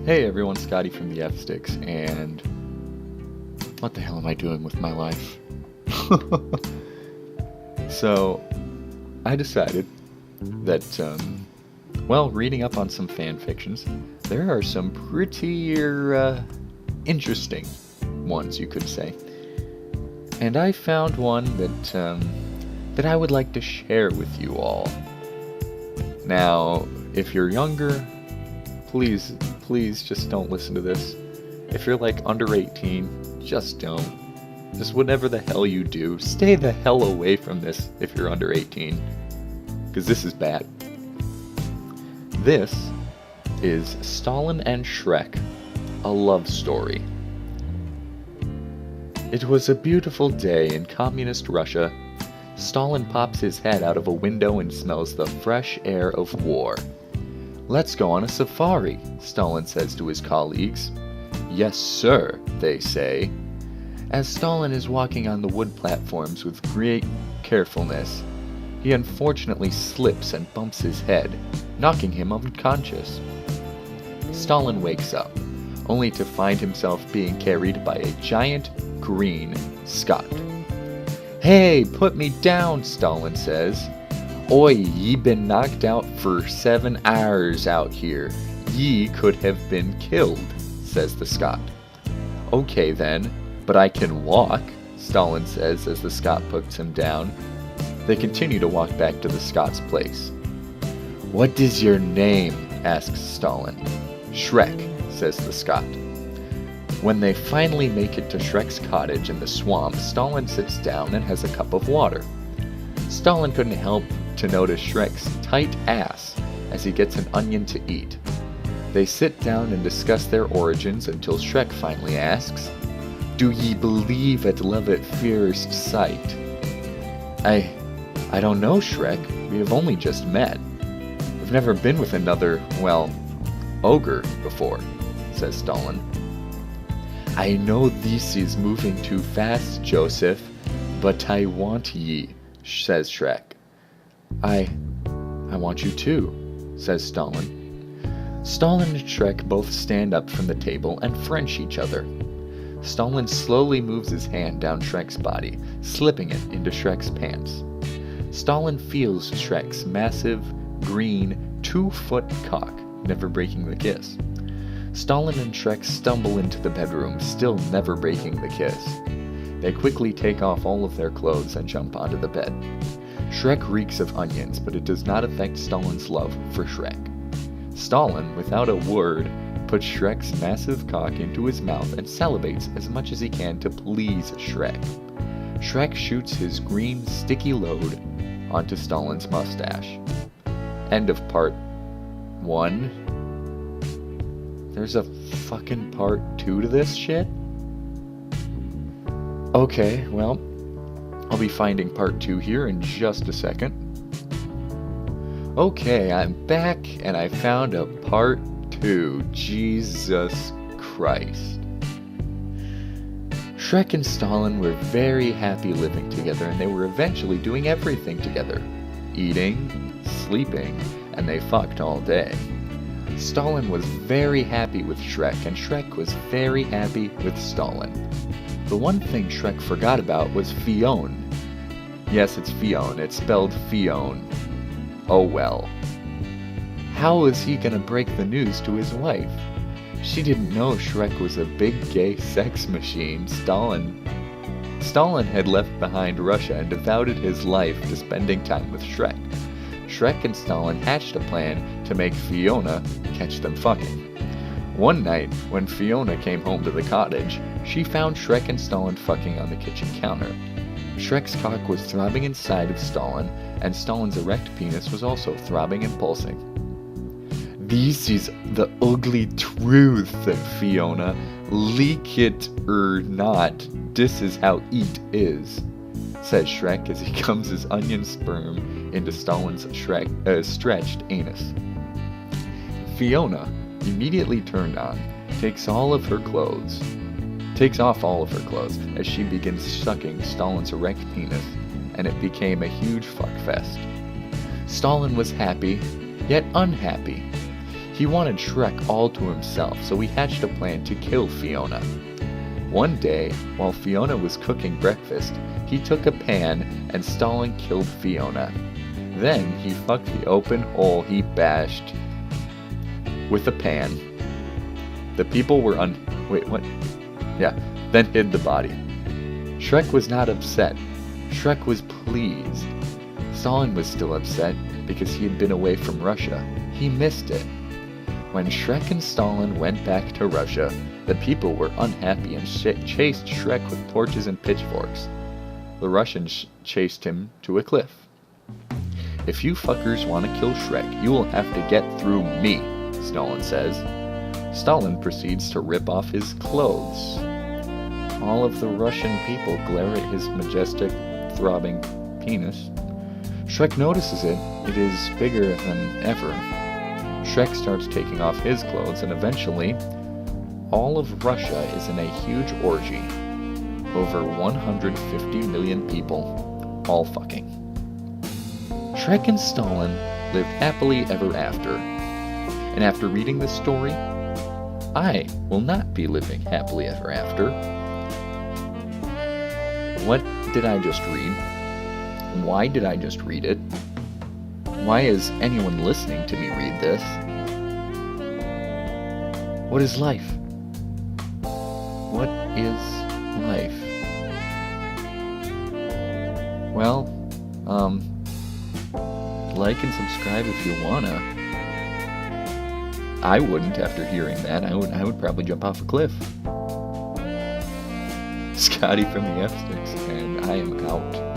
Hey everyone, Scotty from the F-Sticks, and what the hell am I doing with my life? So, I decided that, reading up on some fanfictions, there are some pretty interesting ones, you could say. And I found one that I would like to share with you all. Now, if you're younger, please just don't listen to this. If you're like under 18, just don't. Just whatever the hell you do, stay the hell away from this if you're under 18. Because this is bad. This is Stalin and Shrek, a love story. It was a beautiful day in communist Russia. Stalin pops his head out of a window and smells the fresh air of war. "Let's go on a safari," Stalin says to his colleagues. "Yes, sir," they say. As Stalin is walking on the wood platforms with great carefulness, he unfortunately slips and bumps his head, knocking him unconscious. Stalin wakes up, only to find himself being carried by a giant green Scot. "Hey, put me down," Stalin says. "Oi, ye been knocked out for 7 hours out here. Ye could have been killed," says the Scot. "Okay then, but I can walk," Stalin says as the Scot puts him down. They continue to walk back to the Scot's place. "What is your name?" asks Stalin. "Shrek," says the Scot. When they finally make it to Shrek's cottage in the swamp, Stalin sits down and has a cup of water. Stalin couldn't help to notice Shrek's tight ass as he gets an onion to eat. They sit down and discuss their origins until Shrek finally asks, "Do ye believe at love at first sight?" I don't know, Shrek. We have only just met. We've never been with another, ogre before," says Stalin. "I know this is moving too fast, Joseph, but I want ye," says Shrek. I want you too," says Stalin. Stalin and Shrek both stand up from the table and French each other. Stalin slowly moves his hand down Shrek's body, slipping it into Shrek's pants. Stalin feels Shrek's massive, green, 2-foot cock, never breaking the kiss. Stalin and Shrek stumble into the bedroom, still never breaking the kiss. They quickly take off all of their clothes and jump onto the bed. Shrek reeks of onions, but it does not affect Stalin's love for Shrek. Stalin, without a word, puts Shrek's massive cock into his mouth and salivates as much as he can to please Shrek. Shrek shoots his green, sticky load onto Stalin's mustache. End of part 1. There's a fucking part 2 to this shit? Okay, well, I'll be finding part 2 here in just a second. Okay, I'm back and I found a part 2. Jesus Christ. Shrek and Stalin were very happy living together, and they were eventually doing everything together. Eating, sleeping, and they fucked all day. Stalin was very happy with Shrek, and Shrek was very happy with Stalin. The one thing Shrek forgot about was Fionn. Yes, it's Fionn. It's spelled Fionn. Oh well. How was he gonna break the news to his wife? She didn't know Shrek was a big gay sex machine. Stalin had left behind Russia and devoted his life to spending time with Shrek. Shrek and Stalin hatched a plan to make Fiona catch them fucking. One night, when Fiona came home to the cottage, she found Shrek and Stalin fucking on the kitchen counter. Shrek's cock was throbbing inside of Stalin, and Stalin's erect penis was also throbbing and pulsing. "This is the ugly truth," said Fiona. "Leak it or not, this is how it is," says Shrek as he comes his onion sperm into Stalin's stretched anus. Fiona, immediately turned on, takes off all of her clothes as she begins sucking Stalin's erect penis, and it became a huge fuckfest. Stalin was happy, yet unhappy. He wanted Shrek all to himself, so he hatched a plan to kill Fiona. One day, while Fiona was cooking breakfast, he took a pan and Stalin killed Fiona. Then he fucked the open hole he bashed with a pan. The people were then hid the body. Shrek was not upset. Shrek was pleased. Stalin was still upset because he had been away from Russia. He missed it. When Shrek and Stalin went back to Russia, the people were unhappy and chased Shrek with torches and pitchforks. The Russians chased him to a cliff. "If you fuckers want to kill Shrek, you will have to get through me," Stalin says. Stalin proceeds to rip off his clothes. All of the Russian people glare at his majestic, throbbing penis. Shrek notices it. It is bigger than ever. Shrek starts taking off his clothes, and eventually, all of Russia is in a huge orgy. Over 150 million people, all fucking. Shrek and Stalin lived happily ever after. And after reading this story, I will not be living happily ever after. What did I just read? Why did I just read it? Why is anyone listening to me read this? What is life? What is life? Well, like and subscribe if you wanna. I wouldn't after hearing that. I would probably jump off a cliff. Scotty from the F6, and I am out.